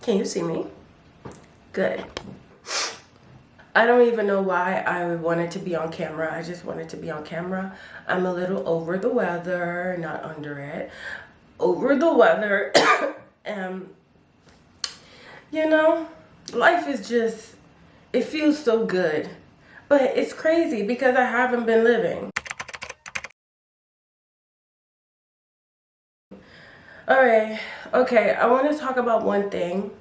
Can you see me? Good. I don't even know why I wanted to be on camera. I just wanted to be on camera. I'm a little over the weather, not under it. Over the weather. And, you know, life is just, it feels so good. But it's crazy because I haven't been living. Alright, okay, I want to talk about one thing.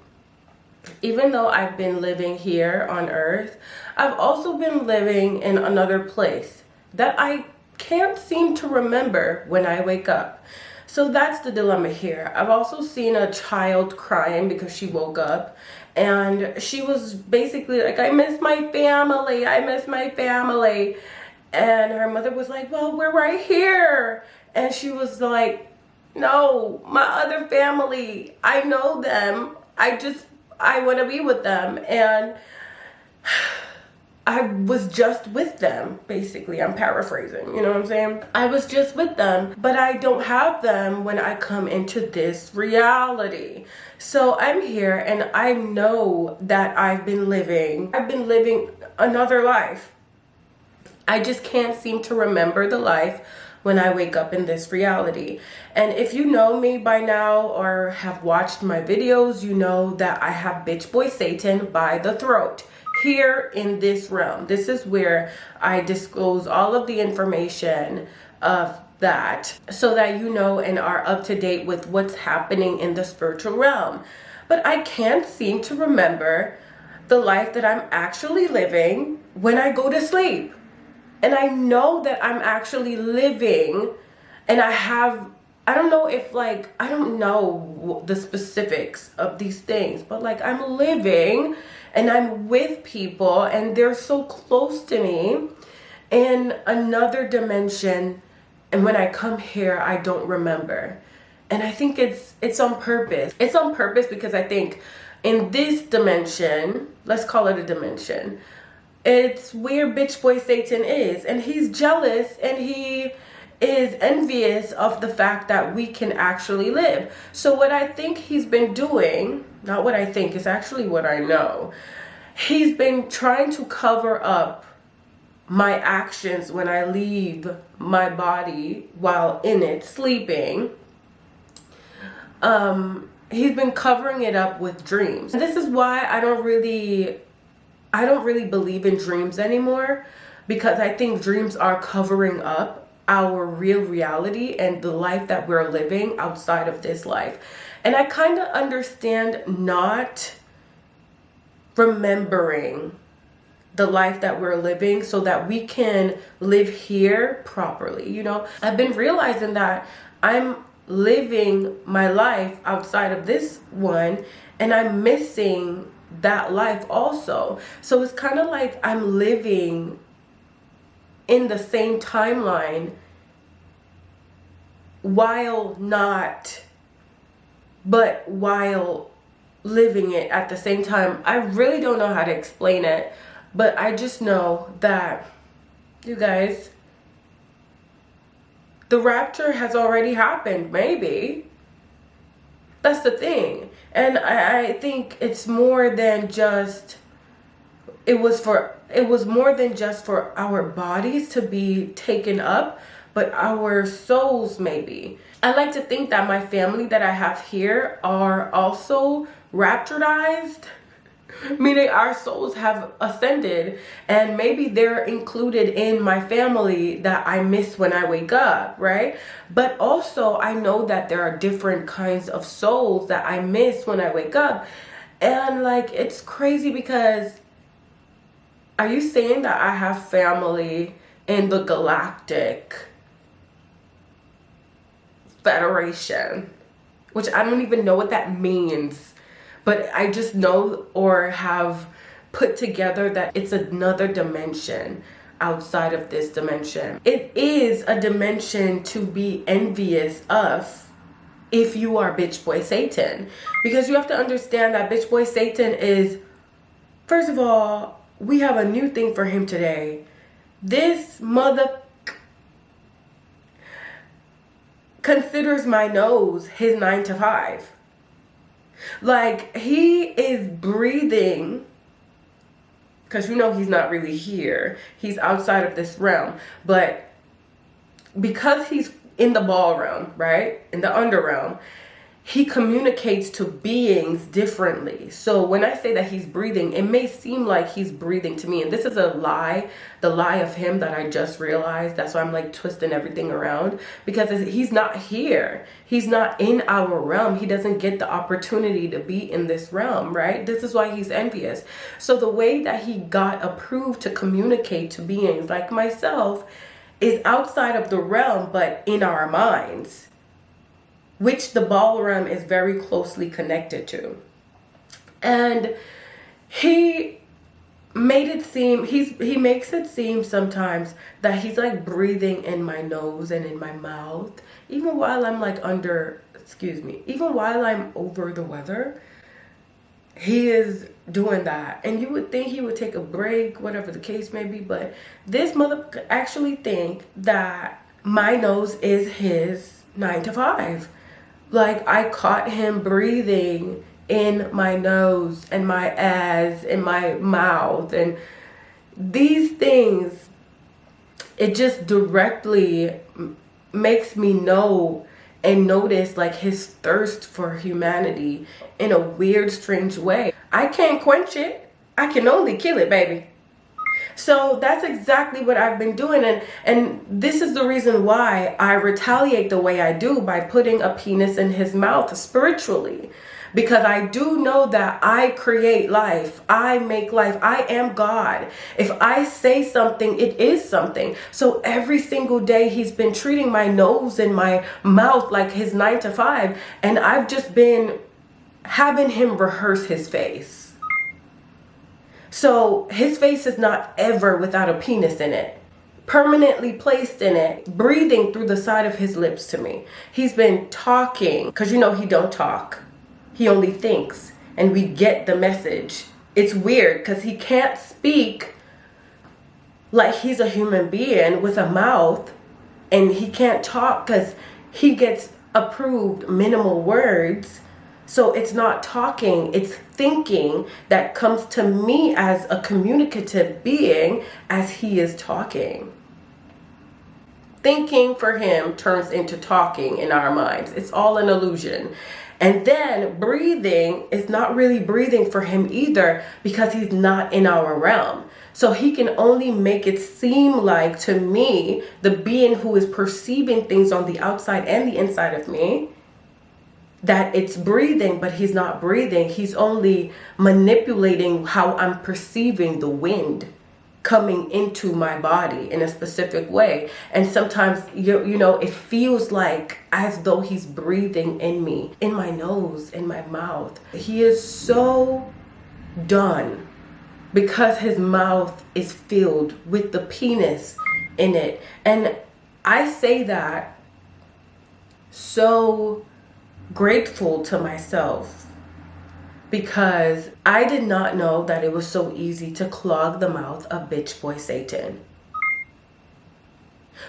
Even though I've been living here on earth, I've also been living in another place that I can't seem to remember when I wake up. So that's the dilemma here. I've also seen a child crying because she woke up and she was basically like, I miss my family, I miss my family. And her mother was like, well, we're right here. And she was like, no, my other family, I know them. I want to be with them. And I was just with them, basically. I'm paraphrasing, you know what I'm saying? I was just with them, but I don't have them when I come into this reality. So I'm here and I know that I've been living another life. I just can't seem to remember the life when I wake up in this reality. And if you know me by now or have watched my videos, you know that I have bitch boy Satan by the throat here in this realm. This is where I disclose all of the information of that so that you know and are up to date with what's happening in the spiritual realm. But I can't seem to remember the life that I'm actually living when I go to sleep. And I know that I'm actually living, and I don't know if like, I don't know the specifics of these things, but like I'm living and I'm with people and they're so close to me in another dimension. And when I come here, I don't remember. And I think it's on purpose. It's on purpose because I think in this dimension, let's call it a dimension, it's where bitch boy Satan is, and he's jealous and he is envious of the fact that we can actually live. So what I think he's been doing, not what I think, it's actually what I know. He's been trying to cover up my actions when I leave my body while in it sleeping. He's been covering it up with dreams. This is why I don't really believe in dreams anymore, because I think dreams are covering up our real reality and the life that we're living outside of this life. And I kind of understand not remembering the life that we're living so that we can live here properly. You know, I've been realizing that I'm living my life outside of this one and I'm missing that life also. So it's kind of like I'm living in the same timeline while living it at the same time. I really don't know how to explain it, but I just know that, you guys, the rapture has already happened, maybe. That's the thing. And I think it's more than just, it was more than just for our bodies to be taken up, but our souls maybe. I like to think that my family that I have here are also rapturized, meaning our souls have ascended and maybe they're included in my family that I miss when I wake up, right? But also I know that there are different kinds of souls that I miss when I wake up. And like, it's crazy because are you saying that I have family in the Galactic Federation? Which I don't even know what that means. But I just know or have put together that it's another dimension outside of this dimension. It is a dimension to be envious of if you are bitch boy Satan. Because you have to understand that bitch boy Satan is, first of all, we have a new thing for him today. This mother considers my nose his 9 to 5. Like, he is breathing, because you know he's not really here. He's outside of this realm. But because he's in the ballroom, right? In the underrealm, he communicates to beings differently. So when I say that he's breathing, it may seem like he's breathing to me. And this is a lie, the lie of him that I just realized. That's why I'm like twisting everything around. Because he's not here. He's not in our realm. He doesn't get the opportunity to be in this realm, right? This is why he's envious. So the way that he got approved to communicate to beings like myself is outside of the realm, but in our minds, which the ballroom is very closely connected to. And he made it seem, he makes it seem sometimes that he's like breathing in my nose and in my mouth, even while I'm like even while I'm over the weather, he is doing that. And you would think he would take a break, whatever the case may be, but this motherfucker actually think that my nose is his 9 to 5. Like, I caught him breathing in my nose and my ass and my mouth. And these things, it just directly makes me know and notice like his thirst for humanity in a weird, strange way. I can't quench it. I can only kill it, baby. So that's exactly what I've been doing. And this is the reason why I retaliate the way I do, by putting a penis in his mouth spiritually. Because I do know that I create life. I make life. I am God. If I say something, it is something. So every single day he's been treating my nose and my mouth like his 9 to 5. And I've just been having him rehearse his face. So his face is not ever without a penis in it, permanently placed in it, breathing through the side of his lips to me. He's been talking, because you know he don't talk. He only thinks, and we get the message. It's weird because he can't speak like he's a human being with a mouth, and he can't talk because he gets approved minimal words. So it's not talking, it's thinking that comes to me as a communicative being as he is talking. Thinking for him turns into talking in our minds. It's all an illusion. And then breathing is not really breathing for him either, because he's not in our realm. So he can only make it seem like, to me, the being who is perceiving things on the outside and the inside of me, that it's breathing, but he's not breathing. He's only manipulating how I'm perceiving the wind coming into my body in a specific way. And sometimes, you know, it feels like as though he's breathing in me, in my nose, in my mouth. He is so done because his mouth is filled with the penis in it. And I say that so grateful to myself, because I did not know that it was so easy to clog the mouth of bitch boy Satan.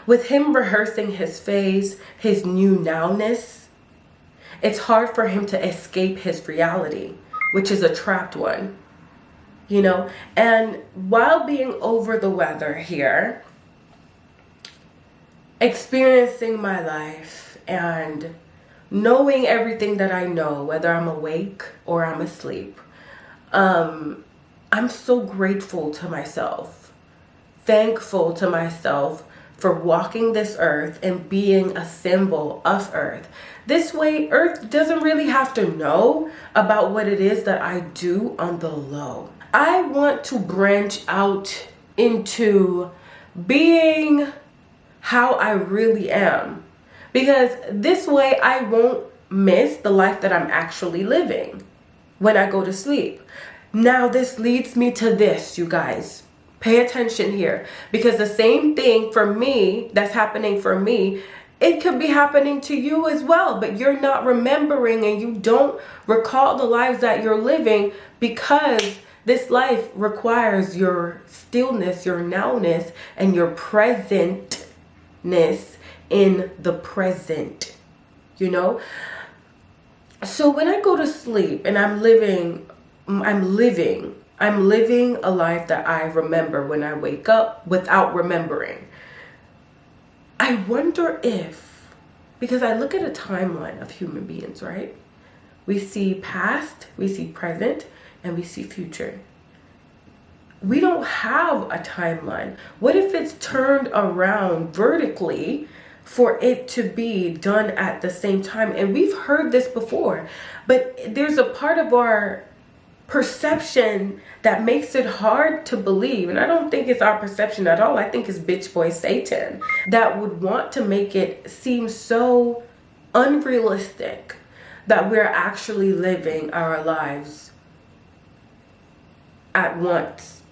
With him rehearsing his face, his new nowness, it's hard for him to escape his reality, which is a trapped one, you know? And while being over the weather here, experiencing my life and knowing everything that I know, whether I'm awake or I'm asleep, I'm so grateful to myself, thankful to myself for walking this earth and being a symbol of earth. This way, earth doesn't really have to know about what it is that I do on the low. I want to branch out into being how I really am, because this way I won't miss the life that I'm actually living when I go to sleep. Now this leads me to this, you guys. Pay attention here, because the same thing for me that's happening for me, it could be happening to you as well, but you're not remembering and you don't recall the lives that you're living, because this life requires your stillness, your nowness, and your presentness in the present, you know? So when I go to sleep and I'm living a life that I remember when I wake up without remembering. I wonder if, because I look at a timeline of human beings, right? We see past, we see present, and we see future. We don't have a timeline. What if it's turned around vertically for it to be done at the same time? And we've heard this before, but there's a part of our perception that makes it hard to believe. And I don't think it's our perception at all. I think it's bitch boy Satan that would want to make it seem so unrealistic that we're actually living our lives at once.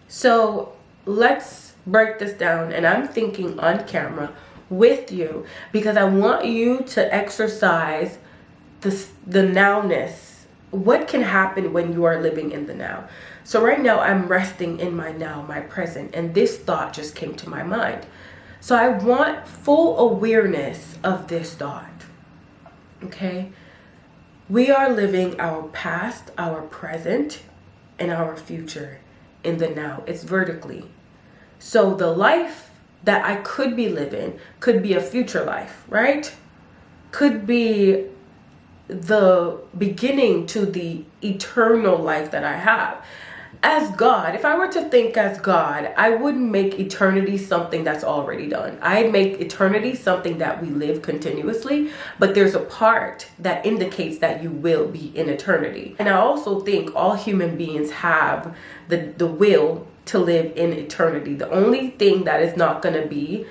So let's break this down, and I'm thinking on camera with you because I want you to exercise the nowness. What can happen when you are living in the now? So right now I'm resting in my now, my present, and this thought just came to my mind. So I want full awareness of this thought. Okay? We are living our past, our present, and our future in the now. It's vertically. So the life that I could be living could be a future life, right? Could be the beginning to the eternal life that I have. As God, if I were to think as God, I wouldn't make eternity something that's already done. I'd make eternity something that we live continuously, but there's a part that indicates that you will be in eternity. And I also think all human beings have the will to live in eternity. The only thing that is not going to be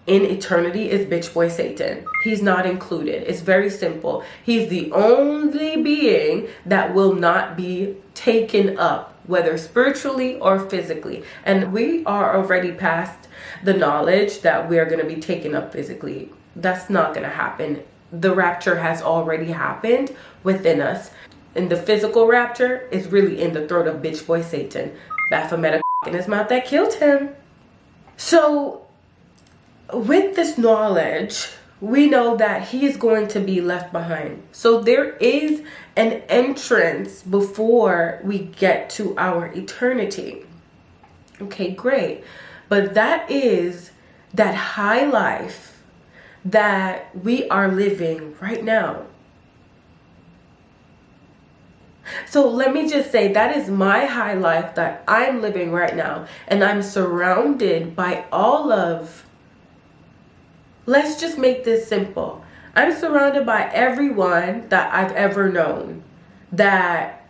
in eternity is bitch boy Satan. He's not included. It's very simple. He's the only being that will not be taken up, whether spiritually or physically. And we are already past the knowledge that we're going to be taken up physically. That's not going to happen. The rapture has already happened within us. And the physical rapture is really in the throat of bitch boy Satan. Baphomet in his mouth that killed him. So with this knowledge, we know that he is going to be left behind. So there is an entrance before we get to our eternity. Okay, great. But that is that high life that we are living right now. So let me just say that is my high life that I'm living right now. And I'm surrounded by all of, let's just make this simple. I'm surrounded by everyone that I've ever known that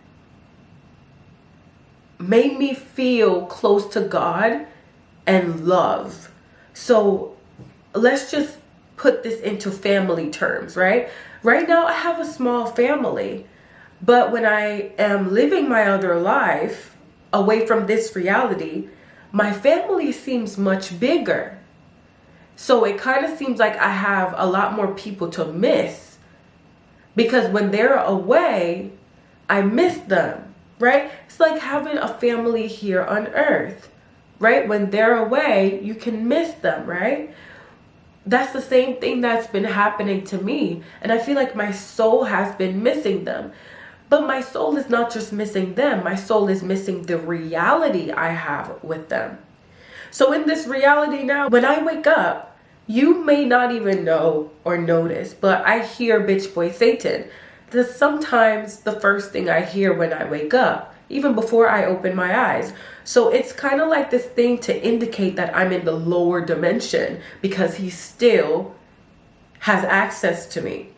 made me feel close to God and love. So let's just put this into family terms, right? Right now I have a small family, but when I am living my other life away from this reality, my family seems much bigger. So it kind of seems like I have a lot more people to miss, because when they're away, I miss them, right? It's like having a family here on earth, right? When they're away, you can miss them, right? That's the same thing that's been happening to me. And I feel like my soul has been missing them. But my soul is not just missing them. My soul is missing the reality I have with them. So in this reality now, when I wake up, you may not even know or notice, but I hear bitch boy Satan. That's sometimes the first thing I hear when I wake up, even before I open my eyes. So it's kind of like this thing to indicate that I'm in the lower dimension, because he still has access to me.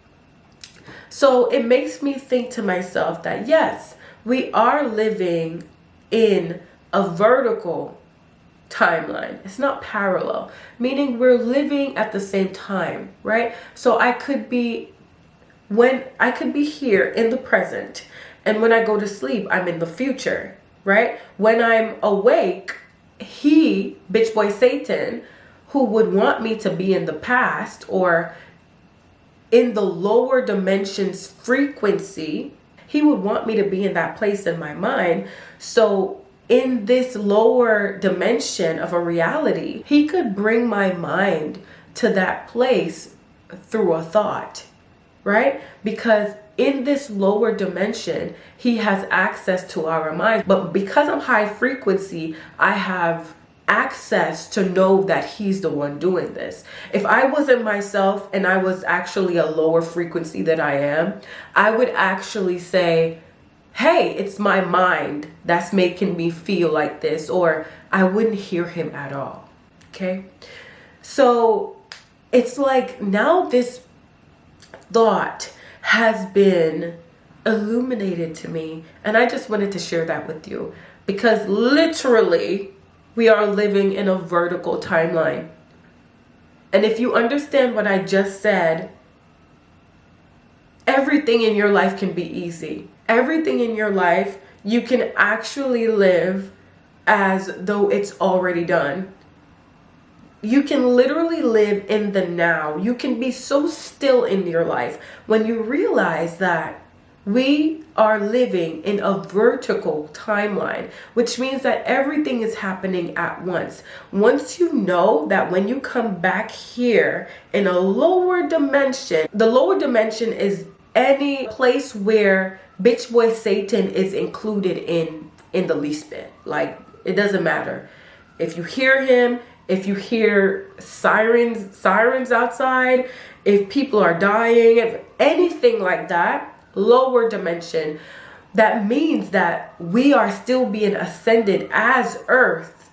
So it makes me think to myself that yes, we are living in a vertical timeline. It's not parallel, meaning we're living at the same time, right? So I could be here in the present, and when I go to sleep, I'm in the future, right? When I'm awake, bitch boy Satan, who would want me to be in the past or in the lower dimensions frequency, he would want me to be in that place in my mind. So in this lower dimension of a reality, he could bring my mind to that place through a thought, right? Because in this lower dimension, he has access to our minds. But because I'm high frequency, I have access to know that he's the one doing this. If I wasn't myself and I was actually a lower frequency than I am, I would actually say, hey, it's my mind that's making me feel like this, or I wouldn't hear him at all. Okay? So it's like now this thought has been illuminated to me, and I just wanted to share that with you, because literally we are living in a vertical timeline. And if you understand what I just said, everything in your life can be easy. Everything in your life, you can actually live as though it's already done. You can literally live in the now. You can be so still in your life when you realize that we are living in a vertical timeline, which means that everything is happening at once. Once you know that when you come back here in a lower dimension, the lower dimension is any place where bitch boy Satan is included in the least bit. Like, it doesn't matter. If you hear him, if you hear sirens outside, if people are dying, if anything like that, lower dimension, that means that we are still being ascended as earth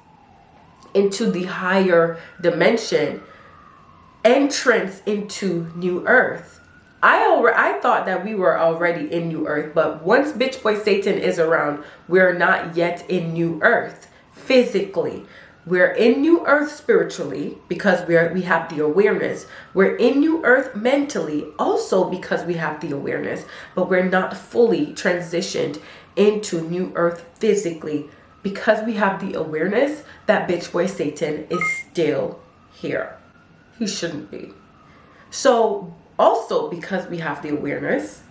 into the higher dimension, entrance into new earth. I thought that we were already in new earth, but once bitch boy Satan is around, we're not yet in new earth physically. We're in new earth spiritually because we have the awareness. We're in new earth mentally also because we have the awareness, but we're not fully transitioned into new earth physically because we have the awareness that bitch boy Satan is still here. He shouldn't be. So also because we have the awareness,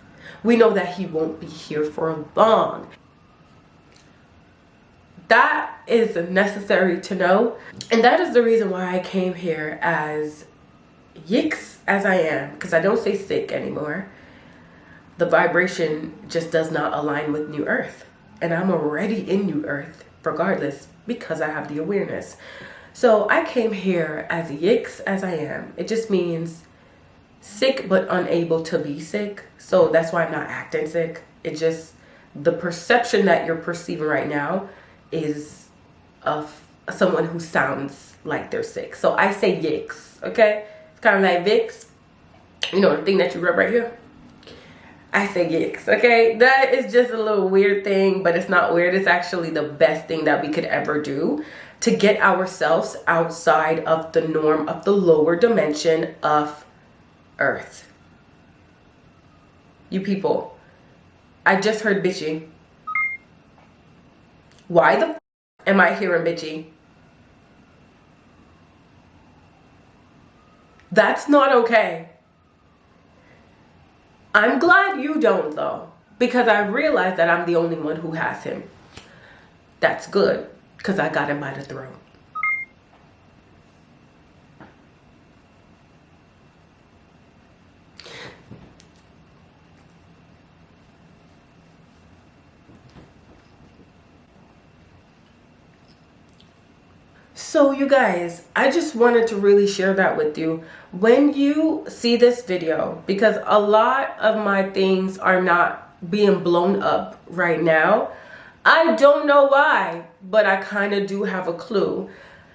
we know that he won't be here for long. That is necessary to know. And that is the reason why I came here as yicks as I am, because I don't say sick anymore. The vibration just does not align with new earth. And I'm already in new earth regardless because I have the awareness. So I came here as yicks as I am. It just means sick but unable to be sick. So that's why I'm not acting sick. It just, the perception that you're perceiving right now is of someone who sounds like they're sick. So I say yicks, okay? It's kind of like Vicks. You know, the thing that you rub right here? I say yicks, okay? That is just a little weird thing, but it's not weird. It's actually the best thing that we could ever do to get ourselves outside of the norm of the lower dimension of earth. You people, I just heard bitchy. Why the am I hearing bitchy? That's not okay. I'm glad you don't though, because I realized that I'm the only one who has him. That's good, because I got him by the throat. So you guys, I just wanted to really share that with you. When you see this video, because a lot of my things are not being blown up right now. I don't know why, but I kind of do have a clue.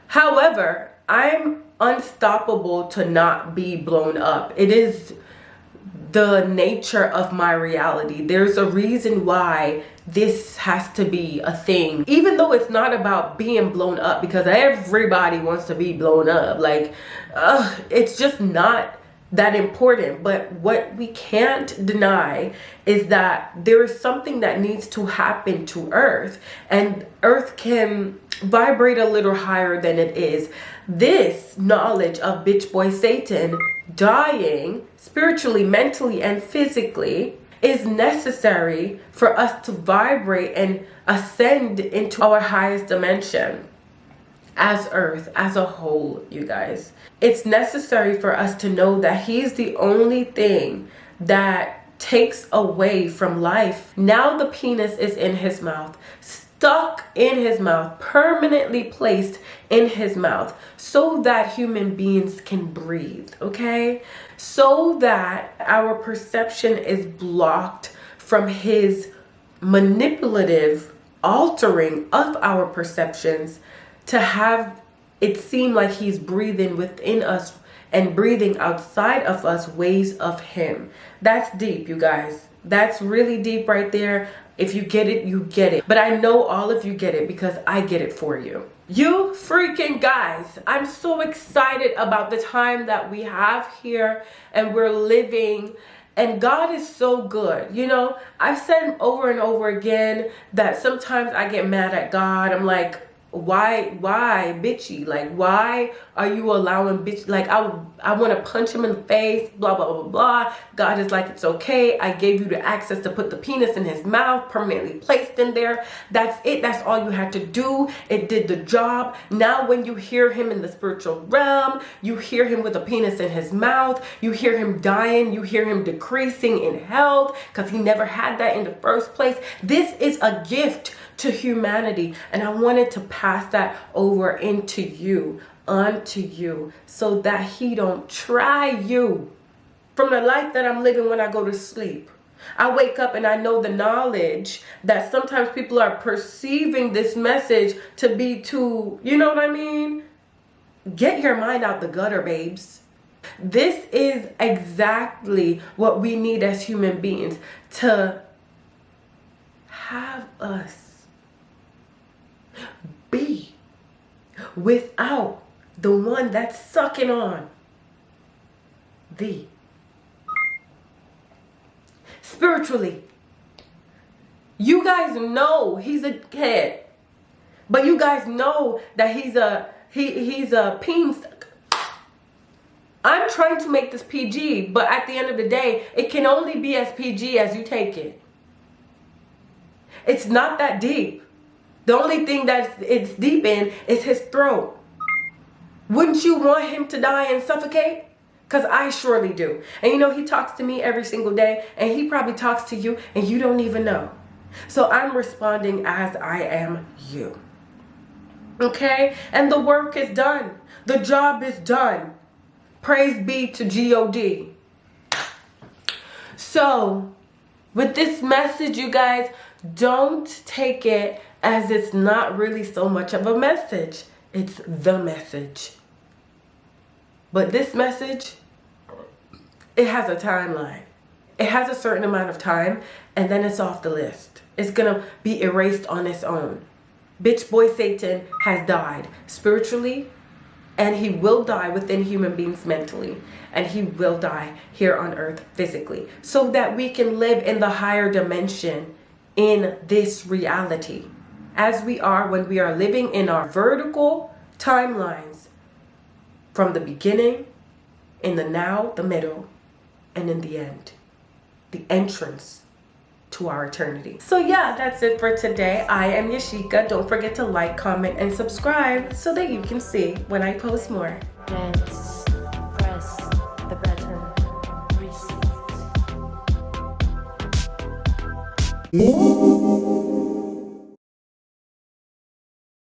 However, I'm unstoppable to not be blown up. It is the nature of my reality. There's a reason why this has to be a thing, even though it's not about being blown up, because everybody wants to be blown up. Like, it's just not that important. But what we can't deny is that there is something that needs to happen to earth, and earth can vibrate a little higher than it is. This knowledge of bitch boy Satan dying spiritually, mentally, and physically is necessary for us to vibrate and ascend into our highest dimension as earth as a whole, you guys. It's necessary for us to know that he's the only thing that takes away from life. Now the penis is in his mouth, stuck in his mouth, permanently placed in his mouth, so that human beings can breathe, okay? So that our perception is blocked from his manipulative altering of our perceptions to have it seem like he's breathing within us and breathing outside of us ways of him. That's deep, you guys. That's really deep right there. If you get it, you get it. But I know all of you get it because I get it for you. You freaking guys, I'm so excited about the time that we have here and we're living. And God is so good. You know, I've said over and over again that sometimes I get mad at God. I'm like, why bitchy? Like, why are you allowing bitch? Like, I want to punch him in the face, blah blah blah blah. God is like, it's okay, I gave you the access to put the penis in his mouth, permanently placed in there. That's it. That's all you had to do. It did the job. Now when you hear him in the spiritual realm, you hear him with a penis in his mouth, you hear him dying, you hear him decreasing in health because he never had that in the first place. This is a gift to humanity, and I wanted to pass that over into you, onto you, so that he don't try you. From the life that I'm living when I go to sleep, I wake up and I know the knowledge that sometimes people are perceiving this message to be too, you know what I mean? Get your mind out the gutter, babes. This is exactly what we need as human beings, to have us be without the one that's sucking on thee. Spiritually, you guys know he's a kid, but you guys know that he's a peen. I'm trying to make this PG, but at the end of the day, it can only be as PG as you take it. It's not that deep. The only thing it's deep in is his throat. Wouldn't you want him to die and suffocate? Because I surely do. And you know, he talks to me every single day, and he probably talks to you and you don't even know. So I'm responding as I am you. Okay? And the work is done. The job is done. Praise be to God. So, with this message, you guys, don't take it as it's not really so much of a message. It's the message. But this message, it has a timeline. It has a certain amount of time, and then it's off the list. It's gonna be erased on its own. Bitch boy Satan has died spiritually, and he will die within human beings mentally, and he will die here on earth physically, so that we can live in the higher dimension in this reality, as we are when we are living in our vertical timelines, from the beginning, in the now, the middle, and in the end, the entrance to our eternity. So yeah, that's it for today. I am Yashika. Don't forget to like, comment, and subscribe so that you can see when I post more. Press the button. Reset.